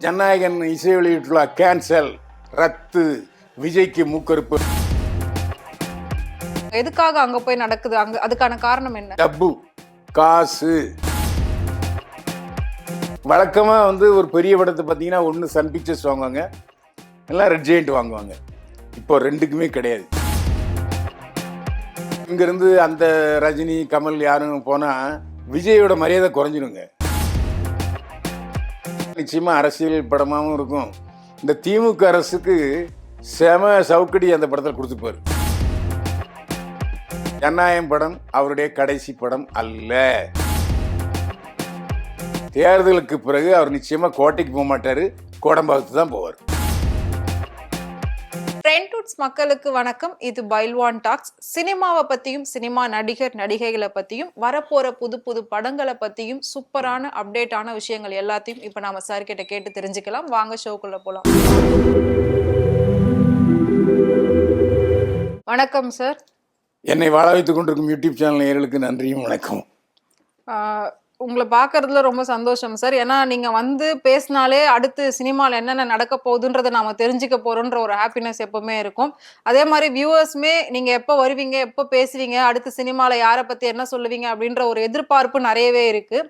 ஜனநாயகன் இசை வெளியிட்டுள்ள கேன்சல், ரத்து, விஜய்க்கு மூக்கறுப்பு. எதுக்காக அங்க போய் நடக்குது? அதுக்கான காரணம் என்ன? டப்பு, காசு. வழக்கமா ஒரு பெரிய படத்தை பார்த்தீங்கன்னா ஒன்று சன் பிக்சர்ஸ் வாங்குவாங்க, எல்லாம் ரெட் ஜெயண்ட் வாங்குவாங்க. இப்போ ரெண்டுக்குமே கிடையாது. இங்கிருந்து அந்த ரஜினி, கமல் யாரும் போனா விஜயோட மரியாதை குறைஞ்சிடுங்க. நிச்சயமா அரசியல் படமாகவும் இருக்கும். இந்த திமுக அரசுக்கு செம சவுக்கடி அந்த படத்தில் கொடுத்துப்பாரு. ஜனநாயகம் படம் அவருடைய கடைசி படம் அல்ல. தேர்தலுக்கு பிறகு அவர் நிச்சயமா கோட்டைக்கு போக மாட்டாரு, கோடம்பாக்கத்து தான் போவார். ட்ரெண்ட்வுட்ஸ் மக்களுக்கு வணக்கம். இது பைல்வான் டாக்ஸ். சினிமாவை பத்தியும், சினிமா நடிகர் நடிகைகளை பத்தியும், வரப்போற புது புது படங்களை பத்தியும் சூப்பரான அப்டேட்டான விஷயங்கள் எல்லாத்தையும் இப்ப நாம சார் கிட்ட கேட்டு தெரிஞ்சுக்கலாம். வாங்க ஷோக்குள்ள போலாம். வணக்கம் சார். என்னை வாழ வைத்துக் கொண்டிருக்கும் யூடியூப் சேனல் நேயர்களுக்கு நன்றியும் வணக்கம். உங்களை பார்க்கறதுல ரொம்ப சந்தோஷம் சார். ஏன்னா நீங்க பேசினாலே அடுத்து சினிமாவில் என்னென்ன நடக்க போகுதுன்றதை நாம தெரிஞ்சுக்க போறோன்ற ஒரு ஹாப்பினஸ் எப்பவுமே இருக்கும். அதே மாதிரி வியூவர்ஸுமே நீங்க எப்போ வருவீங்க, எப்போ பேசுவீங்க, அடுத்து சினிமாவில் யாரை பத்தி என்ன சொல்லுவீங்க அப்படின்ற ஒரு எதிர்பார்ப்பு நிறையவே இருக்கு.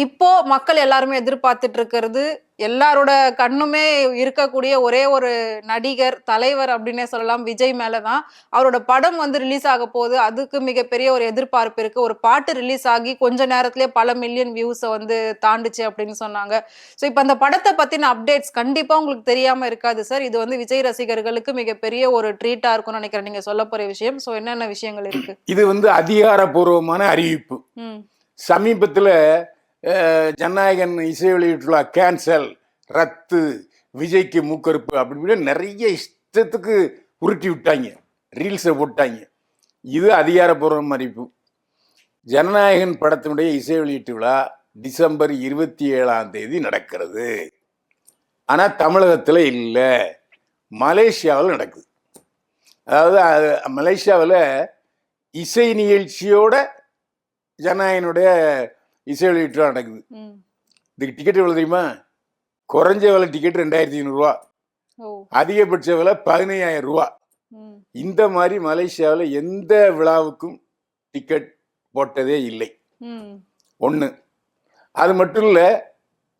இப்போ மக்கள் எல்லாருமே எதிர்பார்த்துட்டு இருக்கிறது, எல்லாரோட கண்ணுமே இருக்கக்கூடிய ஒரே ஒரு நடிகர், தலைவர் அப்படின்னே சொல்லலாம், விஜய் மேலதான். அவரோட படம் ரிலீஸ் ஆக போகுது. அதுக்கு மிகப்பெரிய ஒரு எதிர்பார்ப்பு இருக்கு. ஒரு பாட்டு ரிலீஸ் ஆகி கொஞ்ச நேரத்திலே பல மில்லியன் வியூஸை தாண்டுச்சு அப்படின்னு சொன்னாங்க. ஸோ இப்போ அந்த படத்தை பத்தின அப்டேட்ஸ் கண்டிப்பா உங்களுக்கு தெரியாம இருக்காது சார். இது விஜய் ரசிகர்களுக்கு மிகப்பெரிய ஒரு ட்ரீட்டா இருக்கும்னு நினைக்கிறேன் நீங்க சொல்ல போற விஷயம். ஸோ என்னென்ன விஷயங்கள் இருக்கு? இது அதிகாரப்பூர்வமான அறிவிப்பு. சமீபத்துல ஜனநாயகன் இசை வெளியிட்டுள்ள கேன்சல், ரத்து, விஜய்க்கு மூக்கறுப்பு அப்படின்னு நிறைய இஷ்டத்துக்கு உருட்டி விட்டாங்க, ரீல்ஸை போட்டாங்க. இது அதிகாரப்பூர்வம் அறிவிப்பு. ஜனநாயகன் படத்தினுடைய இசை வெளியீட்டு விழா டிசம்பர் 27 நடக்கிறது. ஆனால் தமிழகத்தில் இல்லை, மலேசியாவில் நடக்குது. அதாவது மலேசியாவில் இசை நிகழ்ச்சியோட ஜனநாயகனுடைய இசை வெளியீட்டு நடக்குது. இதுக்கு டிக்கெட் எவ்வளவு தெரியுமா? குறைஞ்ச விலை டிக்கெட் 2500 ரூபா, அதிகபட்ச விலை 15,000 ரூபா. இந்த மாதிரி மலேசியாவில் எந்த விழாவுக்கும் டிக்கெட் போட்டதே இல்லை. ஒன்று. அது மட்டும் இல்லை,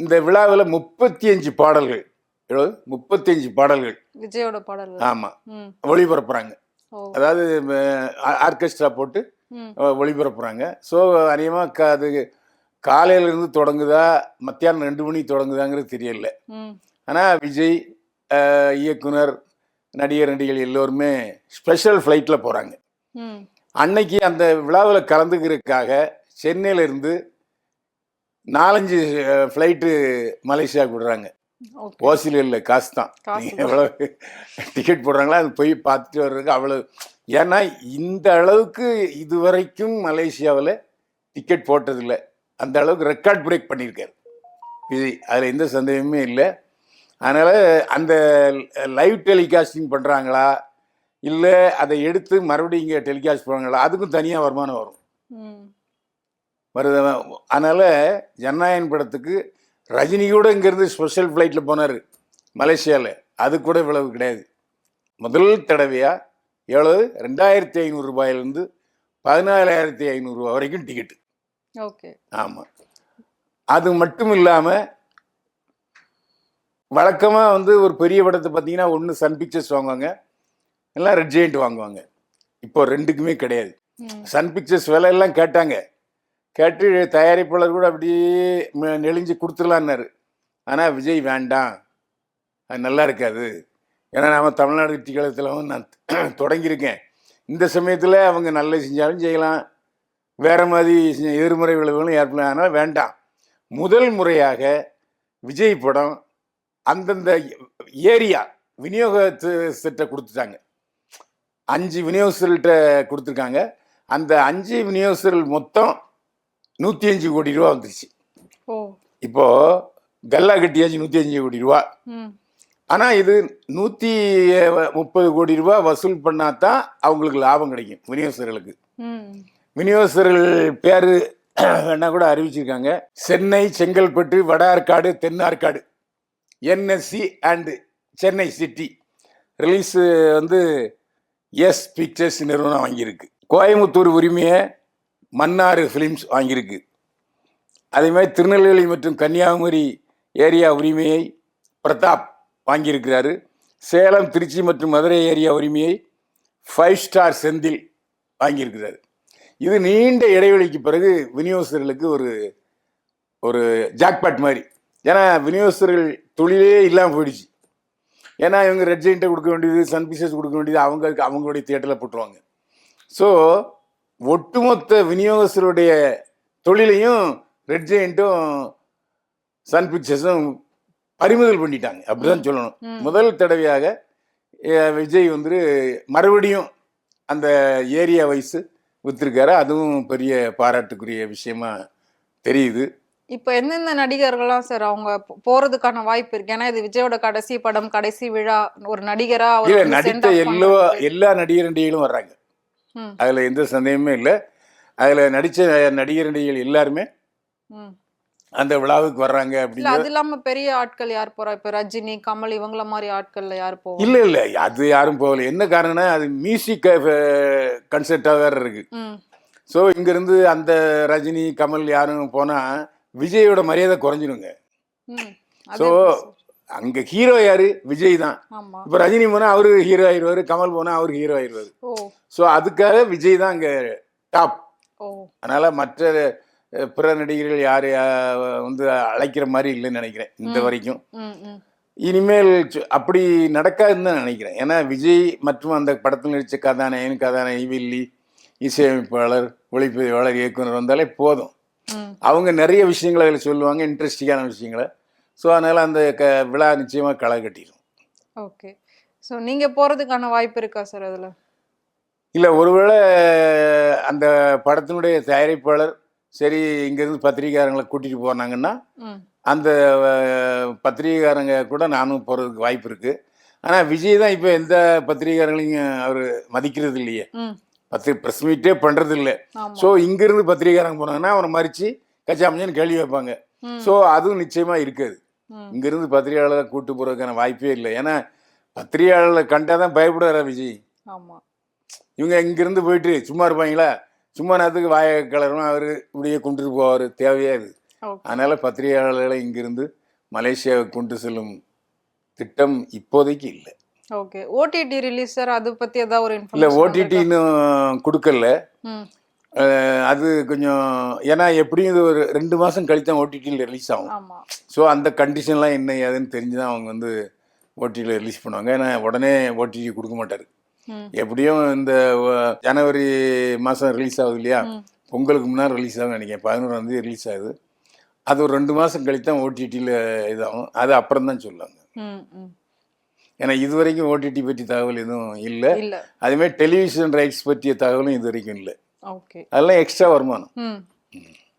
இந்த விழாவில் 35 பாடல்கள், 35 பாடல்கள் விஜயோட பாடல்கள், ஆமா, ஒளிபரப்புறாங்க. அதாவது ஆர்கெஸ்ட்ரா போட்டு ஒளிபரப்புறாங்க. ஸோ அதிகமாக அது காலையிலேருந்து தொடங்குதா, மத்தியானம் 2 மணிக்கு தொடங்குதாங்கிறது தெரியல. ஆனால் விஜய், இயக்குனர், நடிகர்கள் எல்லோருமே ஸ்பெஷல் ஃப்ளைட்டில் போகிறாங்க. அன்னைக்கு அந்த விழாவில் கலந்துக்கிறதுக்காக சென்னையிலேருந்து 4-5 ஃப்ளைட்டு மலேசியாவுக்கு விடுறாங்க. ஓசில இல்லை, காசு தான். எவ்வளோ டிக்கெட் போடுறாங்களா அது போய் பார்த்துட்டு வர்றதுக்கு அவ்வளோ. ஏன்னா இந்த அளவுக்கு இதுவரைக்கும் மலேசியாவில் டிக்கெட் போட்டதில்லை. அந்த அளவுக்கு ரெக்கார்ட் பிரேக் பண்ணியிருக்காரு விஜய், அதில் எந்த சந்தேகமே இல்லை. அதனால் அந்த லைவ் டெலிகாஸ்டிங் பண்ணுறாங்களா, இல்லை அதை எடுத்து மறுபடியும் இங்கே டெலிகாஸ்ட் பண்ணுறாங்களா, அதுக்கும் தனியாக வருமானம் வருது. அதனால் ஜனநாயகன் படத்துக்கு ரஜினி கூட இங்கேருந்து ஸ்பெஷல் ஃப்ளைட்டில் போனார் மலேசியாவில், அது கூட இவ்வளவு கிடையாது. முதல் தடவையாக எவ்வளவு? 2,500 ரூபாயிலிருந்து 14,500 ரூபா வரைக்கும் டிக்கெட்டு. ஓகே, ஆமாம். அது மட்டும் இல்லாமல் வழக்கமாக ஒரு பெரிய படத்தை பார்த்தீங்கன்னா ஒன்று சன் பிக்சர்ஸ் வாங்குவாங்க, எல்லாம் ரெட் ஜெயண்ட் வாங்குவாங்க. இப்போ ரெண்டுக்குமே கிடையாது. சன் பிக்சர்ஸ் விலையெல்லாம் கேட்டாங்க, கேட்டு தயாரிப்பாளர் கூட அப்படியே நெளிஞ்சு கொடுத்துடலான்னாரு. ஆனால் விஜய் வேண்டாம், அது நல்லா இருக்காது. ஏன்னா நாம் தமிழ்நாடு திகழத்தில் நான் தொடங்கியிருக்கேன். இந்த சமயத்தில் அவங்க நல்லது செஞ்சாலும் செய்யலாம், வேறு மாதிரி எதிர்மறை விளைவுகளும் ஏற்படலாம். ஆனால் வேண்டாம். முதல் முறையாக விஜய் படம் அந்தந்த ஏரியா விநியோகத்தை கொடுத்துட்டாங்க. 5 விநியோகஸ்தர்கள்ட்ட கொடுத்துருக்காங்க. அந்த 5 விநியோகஸ்தர்கள் மொத்தம் 105 கோடி ரூபா வந்துருச்சு. இப்போது கல்லா கட்டியாச்சு 105 கோடி ரூபா. ஆனால் இது 130 கோடி ரூபா வசூல் பண்ணாதான் அவங்களுக்கு லாபம் கிடைக்கும் விநியோகஸ்தர்களுக்கு. விநியோகஸ்தர்கள் பேர் வேணா கூட அறிவிச்சிருக்காங்க. சென்னை, செங்கல்பட்டு, வட ஆற்காடு, தென் Arcot NSC and Chennai city release வந்து எஸ் பிக்சர்ஸ் நிறுவனம் வாங்கியிருக்கு. கோயம்புத்தூர் உரிமையை மன்னார் ஃபிலிம்ஸ் வாங்கியிருக்கு. அதே மாதிரி திருநெல்வேலி மற்றும் கன்னியாகுமரி ஏரியா உரிமையை பிரதாப் வாங்கியிருக்கிறாரு. சேலம், திருச்சி மற்றும் மதுரை ஏரியா உரிமையை 5 ஸ்டார் செந்தில் வாங்கியிருக்கிறாரு. இது நீண்ட இடைவெளிக்கு பிறகு விநியோகஸ்தர்களுக்கு ஒரு ஒரு ஜாக்பாட் மாதிரி. ஏன்னா விநியோகஸ்தர்கள் தொழிலே இல்லாமல் போயிடுச்சு. ஏன்னா இவங்க ரெட் ஜெயிண்ட்டை கொடுக்க வேண்டியது, சன் பிக்சர்ஸ் கொடுக்க வேண்டியது அவங்களுடைய தியேட்டரில் போட்டுருவாங்க. ஸோ ஒட்டுமொத்த விநியோகஸ்தருடைய தொழிலையும் ரெட் ஜெயிண்ட்டும் சன் பிக்சர்ஸும் பறிமுதல் பண்ணிட்டாங்க, அப்படிதான் சொல்லணும். முதல் தடவையாக விஜய் வந்து மறுபடியும் அந்த ஏரியா வைஸ் விற்றுருக்காரு. அதுவும் பெரிய பாராட்டுக்குரிய விஷயமா தெரியுது. இப்போ எந்தெந்த நடிகர்கள்லாம் சார் அவங்க போறதுக்கான வாய்ப்பு இருக்கு? ஏன்னா இது விஜயோட கடைசி படம், கடைசி விழா. ஒரு நடிகரா நடித்த எல்லா நடிகர் நடிகைகளும் வர்றாங்க, அதுல எந்த சந்தேகமே இல்லை. அதுல நடிச்ச நடிகர் நடிகைகள் எல்லாருமே அந்த விழாவுக்கு வர்றாங்க. அப்படி அது இல்லாம பெரிய ஆட்கள் யார் போறா? இப்ப ரஜினி, கமல் இவங்கள மாதிரி ஆட்கள்ல யார் போவா? இல்ல இல்ல, அது யாரும் போகல. என்ன காரணம்னா அது மியூசிக் கன்சர்ட்டா வேற இருக்கு. ஸோ இங்க இருந்து அந்த ரஜினி, கமல் யாரும் போனா விஜயோட மரியாதை குறைஞ்சிருங்க. ஸோ அங்க ஹீரோ யாரு? விஜய் தான். இப்ப ரஜினி போனா அவரு ஹீரோ ஆயிடுவாரு, கமல் போனா அவரு ஹீரோ ஆயிடுவாரு. ஸோ அதுக்காக விஜய் தான் அங்க டாப். அதனால மற்ற பிற நடிகர்கள் யாரு வந்து அழைக்கிற மாதிரி இல்லைன்னு நினைக்கிறேன் இந்த வரைக்கும். இனிமேல் அப்படி நடக்காதுன்னு தான் நினைக்கிறேன். ஏன்னா விஜய் மற்றும் அந்த படத்தில் நடித்த கதாநாயகன், வில்லி, இசையமைப்பாளர், ஒளிப்பதிவாளர், இயக்குனர் வந்தாலே போதும். அவங்க நிறைய விஷயங்களை அதில் சொல்லுவாங்க, இன்ட்ரெஸ்டிங்கான விஷயங்களை. ஸோ அதனால அந்த விழா நிச்சயமாக களை கட்டிடும். ஓகே. ஸோ நீங்கள் போகிறதுக்கான வாய்ப்பு இருக்கா சார் அதில்? இல்லை, ஒருவேளை அந்த படத்தினுடைய தயாரிப்பாளர் சரி இங்கேருந்து பத்திரிகைக்காரங்களை கூட்டிகிட்டு போனாங்கன்னா அந்த பத்திரிகைக்காரங்க கூட நானும் போகிறதுக்கு வாய்ப்பு இருக்குது. ஆனால் விஜய் தான் இப்போ எந்த பத்திரிகைக்காரங்களையும் அவர் மதிக்கிறது இல்லையே, ப்ரெஸ் மீட்டே பண்ணுறது இல்லை. ஸோ இங்கேருந்து பத்திரிகைக்காரங்க போனாங்கன்னா அவனை மறித்து கச்சாமஞ்சான்னு கேள்வி வைப்பாங்க. ஸோ அதுவும் நிச்சயமாக இருக்காது. இங்கேருந்து பத்திரிகையாளரை கூட்டு போகிறதுக்கான வாய்ப்பே இல்லை. ஏன்னா பத்திரிகையாளர்களை கண்டால் தான் பயப்படுறாரா விஜய். இவங்க இங்கேருந்து போயிட்டு சும்மா இருப்பாங்களா? சும்மா நேரத்துக்கு வாய கலரும் அவர் இப்படியே கொண்டுட்டு போவார், தேவையாது. அதனால பத்திரிகையாளர்களை இங்கிருந்து மலேசியாவுக்கு கொண்டு செல்லும் திட்டம் இப்போதைக்கு இல்லை. ஓகே. ஓடிடி ரிலீஸ் சார், அதை பற்றி ஏதாவது ஒரு இன்ஃபர்மேஷன்? இல்லை, ஓடிடி இன்னும் கொடுக்கல. அது கொஞ்சம், ஏன்னா எப்படியும் இது ஒரு 2 மாதம் கழித்து தான் ஓடிடியில் ரிலீஸ் ஆகும். ஸோ அந்த கண்டிஷன்லாம் என்ன ஏதுன்னு தெரிஞ்சு தான் அவங்க வந்து ஓடிடியில் ரிலீஸ் பண்ணுவாங்க. ஏன்னா உடனே ஓடிடி கொடுக்க மாட்டார். எப்படியும் இந்த ஜனவரி மாதம் ரிலீஸ் ஆகுது இல்லையா, பொங்கலுக்கு முன்னாடி ரிலீஸ் ஆகும் நினைக்கிறேன். 11ஆம் தேதி ரிலீஸ் ஆகுது. அது ஒரு 2 மாதம் கழித்து தான் ஓடிடியில் இதாகும். அது அப்புறம் தான் சொல்லுவாங்க. ஏன்னா இது வரைக்கும் ஓடிடி பற்றி தகவல் எதுவும் இல்லை. அதேமாதிரி டெலிவிஷன் ரைட்ஸ் பற்றிய தகவலும் இது வரைக்கும் இல்லை. அதெல்லாம் எக்ஸ்ட்ரா வருமானம்.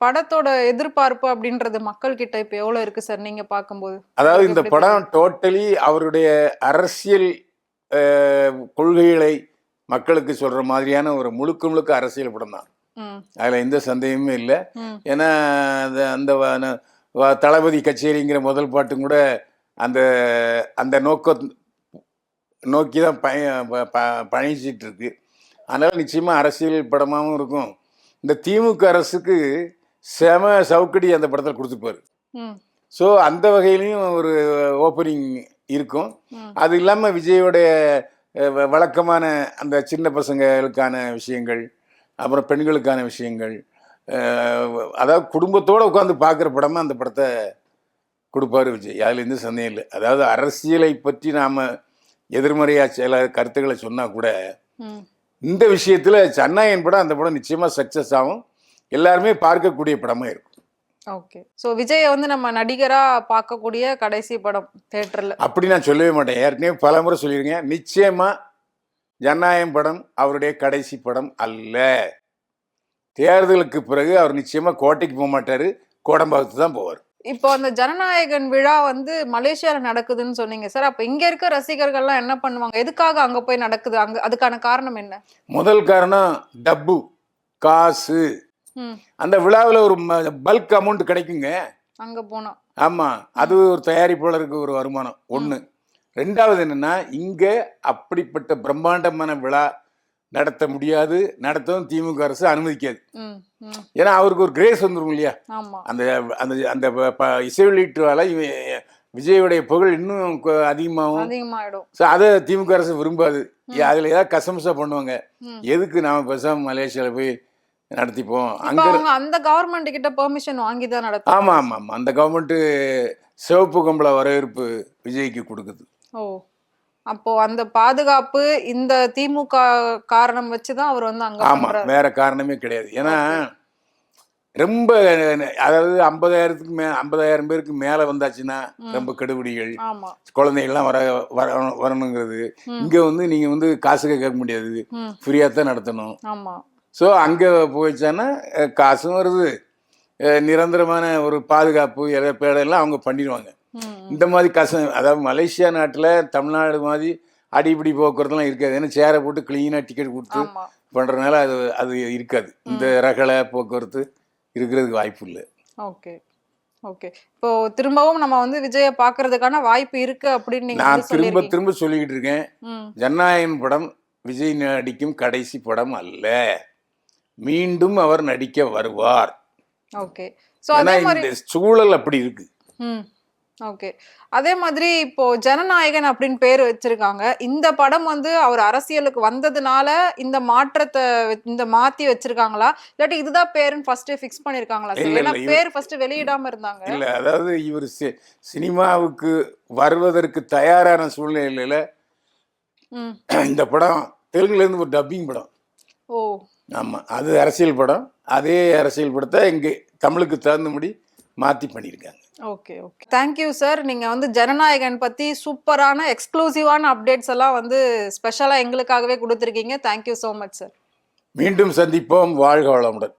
படத்தோட எதிர்பார்ப்பு அப்படின்றது மக்கள் கிட்ட இப்ப எவ்வளவு இருக்கு சார் நீங்க பார்க்கும்போது? அதாவது இந்த படம் டோட்டலி அவருடைய அரசியல் கொள்கைகளை மக்களுக்கு சொல்ற மாதிரியான ஒரு முழுக்க முழுக்க அரசியல் படம் தான். அதுல எந்த சந்தேகமே இல்லை. ஏன்னா அந்த தளபதி கச்சேரிங்கிற முதல் பாட்டும் கூட அந்த அந்த நோக்கி தான் பயணிச்சிட்டு இருக்கு. அதனால நிச்சயமா அரசியல் படமாகவும் இருக்கும். இந்த திமுக அரசுக்கு செம சவுக்கடி அந்த படத்தில் கொடுத்துப்பாரு. ஸோ அந்த வகையிலையும் ஒரு ஓப்பனிங் இருக்கும். அது இல்லாமல் விஜயோடைய வழக்கமான அந்த சின்ன பசங்களுக்கான விஷயங்கள், அப்புறம் பெண்களுக்கான விஷயங்கள், அதாவது குடும்பத்தோடு உட்காந்து பார்க்குற படமாக அந்த படத்தை கொடுப்பாரு விஜய். அதில் எந்த சந்தேகம் இல்லை. அதாவது அரசியலை பற்றி நாம் எதிர்மறையாக சில கருத்துக்களை சொன்னால் கூட இந்த விஷயத்தில் ஜனநாயகன் படம், அந்த படம் நிச்சயமாக சக்ஸஸ் ஆகும். எல்லாருமே பார்க்கக்கூடிய படமாக இருக்கும். ஓகே. ஸோ விஜயை வந்து நம்ம நடிகராக பார்க்கக்கூடிய கடைசி படம் தேட்டரில் அப்படி நான் சொல்லவே மாட்டேன். ஏற்கனவே பல முறை சொல்லியிருக்கேன். நிச்சயமாக ஜனநாயகம் படம் அவருடைய கடைசி படம் அல்ல. தேர்தலுக்கு பிறகு அவர் நிச்சயமாக கோட்டைக்கு போக மாட்டார், கோடம்பாக்கத்து தான் போவார். இப்போ அந்த ஜனநாயகன் விழா வந்து மலேசியால நடக்குதுன்னு சொன்னீங்க சார். அப்ப இங்க இருக்க ரசிகர்கள்லாம் என்ன பண்ணுவாங்க? எதுக்காக அங்க போய் நடக்குது? அங்க அதுக்கான காரணம் என்ன? முதல் காரணம் டப்பு, காசு. அந்த விழாவில் ஒரு பல்க் அமௌண்ட் கிடைக்குங்க. அங்க போனா. ஆமா, அது ஒரு தயாரிப்பாளருக்கு ஒரு வருமானம் ஒண்ணு. ரெண்டாவது என்னன்னா, இங்க அப்படிப்பட்ட பிரம்மாண்டமான விழா நடத்த முடியாது, நடத்தவும் திமுக அரசு அனுமதிக்காது. ம், ம். ஏன்னா அவருக்கு ஒரு கிரேஸ் வந்துரும் இல்லையா? ஆமா. அந்த அந்த அந்த இசை வெளியீட்டுவால விஜயோடைய புகழ் இன்னும் அதிகமாகும். அதிகமாயிடும். ஸோ அதை திமுக அரசு விரும்பாது. அதில் ஏதாவது கசமுசா பண்ணுவாங்க. ம். எதுக்கு நாம பேசாம மலேசியாவில் போய் நடத்திப்போம் இப்ப அங்க. அவங்க அந்த கவர்மெண்ட் கிட்ட பெர்மிஷன் வாங்கி தான் நடத்தும். ஆமா ஆமா ஆமா, அந்த கவர்மெண்ட் சிவப்பு கம்பள வரவேற்பு விஜய்க்கு கொடுக்குது. ஓ, அப்போ அந்த பாதுகாப்பு இந்த திமுக காரணம் வச்சுதான் அவர் வந்து அங்க ஆமா, பண்றாரு. வேற காரணமே கிடையாது. ஏன்னா ரொம்ப, அதாவது 50,000 பேருக்கு மேல வந்தாச்சுன்னா ரொம்ப கெடுபிடிகள், ஆமா. குழந்தைகள்லாம் வரணுங்கிறது. ம். இங்க வந்து நீங்க வந்து காசுக்கு கேட்க முடியாது, ம். ஃப்ரீயா தான் நடத்தணும். ஆமா. ஸோ அங்கே போயிடுச்சான்னா காசும் வருது, நிரந்தரமான ஒரு பாதுகாப்பு எல்லாம் அவங்க பண்ணிடுவாங்க. ம். இந்த மாதிரி அதாவது மலேசியா நாட்டில் தமிழ்நாடு மாதிரி அடிப்படி போக்குவரத்துலாம் இருக்காது. ஏன்னா சேரை போட்டு க்ளீனாக டிக்கெட் கொடுத்து ஆமா. பண்ணுறதுனால அது இருக்காது. இந்த ரகலை போக்குவரத்து இருக்கிறதுக்கு வாய்ப்பு இல்லை. Okay, okay. இப்போ திரும்பவும் நம்ம வந்து விஜய பாக்குறதுக்கான வாய்ப்பு இருக்கு அப்படின்னு நீங்க நான் வந்து திரும்ப சொல்லிருக்கீங்க. திரும்ப சொல்லிக்கிட்டு இருக்கேன், ம். ஜனநாயகன் படம் விஜய் நடிக்கும் கடைசி படம் அல்ல, மீண்டும் அவர் நடிக்க வருவார். ஓகே. சோ ஏன்னா அதே மாதிரி இந்த சூழல் அப்படி இருக்கு. ம். ஓகே. அதே மாதிரி இப்போ ஜனநாயகன் அப்படின்னு பேர் வச்சிருக்காங்க. இந்த படம் வந்து அவர் அரசியலுக்கு வந்ததுனால இந்த மாற்றத்தை இந்த மாத்தி வச்சிருக்காங்களா, இல்லாட்டி இதுதான் பேருன்னு ஃபர்ஸ்ட் ஃபிக்ஸ் பண்ணிருக்காங்களா சார்? இல்ல ஏன்னா இல்ல பேர் ஃபர்ஸ்ட் வெளியிடாம இருந்தாங்க. இல்ல, அதாவது இவர் சினிமாவுக்கு வருவதற்கு தயாரான சூழ்நிலையில ம். இந்த படம் தெலுங்குல இருந்து ஒரு டப்பிங் படம். ஓ. ஆமா, அது அரசியல் படம். அதே அரசியல் படத்தை இங்கே தமிழுக்கு தகுந்தபடி மாத்தி பண்ணியிருக்காங்க. Okay, okay. Thank you sir. நீங்க வந்து ஜனநாயகன் பத்தி சூப்பரான எக்ஸ்க்ளூசிவான அப்டேட்ஸ் எல்லாம் வந்து ஸ்பெஷலா எங்களுக்காகவே கொடுத்துருக்கீங்க. Thank you so much sir. மீண்டும் சந்திப்போம். வாழ்க வளமுடன்.